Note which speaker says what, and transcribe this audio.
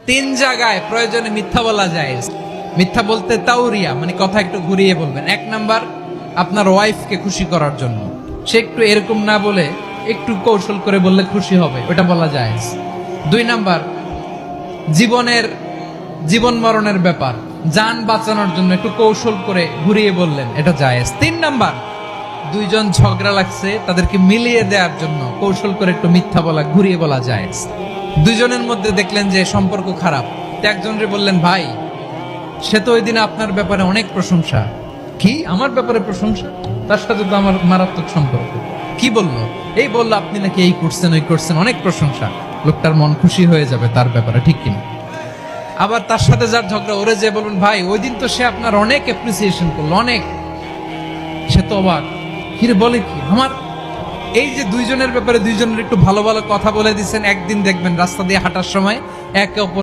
Speaker 1: তিন জায়গায় প্রয়োজনে মিথ্যা বলা যায়। মিথ্যা বলতে তাওরিয়া, মানে কথা একটু ঘুরিয়ে বলবেন। এক নাম্বার, আপনার ওয়াইফকে খুশি করার জন্য, সে একটু এরকম না বলে একটু কৌশল করে বললে খুশি হবে, ওটা বলা যায়। দুই নাম্বার, জীবন মরণের ব্যাপার, জান বাঁচানোর জন্য একটু কৌশল করে ঘুরিয়ে বললেন, এটা জায়েজ। তিন নাম্বার, দুইজন ঝগড়া লাগছে, তাদেরকে মিলিয়ে দেওয়ার জন্য কৌশল করে একটু মিথ্যা বলা, ঘুরিয়ে বলা জায়েজ। দুইজনের মধ্যে দেখলেন যে সম্পর্ক খারাপ, একজনরে বললেন, ভাই সে তো ওই দিন আপনার ব্যাপারে অনেক প্রশংসা। কি আমার ব্যাপারে প্রশংসা? তার সাথে তো আমার মারাত্মক সম্পর্ক। কি বললো? এই বললো আপনি নাকি এই করছেন ওই করছেন, অনেক প্রশংসা। লোকটার মন খুশি হয়ে যাবে তার ব্যাপারে, ঠিক কিনা? আবার তার সাথে যার ঝগড়া, ওরে যে বলুন, ভাই ওই দিন তো সে আপনার অনেক অ্যাপ্রিসিয়েশন করলো, অনেক। সে তো অবাক, কিরে বলে কি আমার? এই যে দুইজনের ব্যাপারে দুইজনের একটু ভালো ভালো কথা বলে দিচ্ছেন, একদিন দেখবেন রাস্তা দিয়ে হাঁটার সময় একে অপর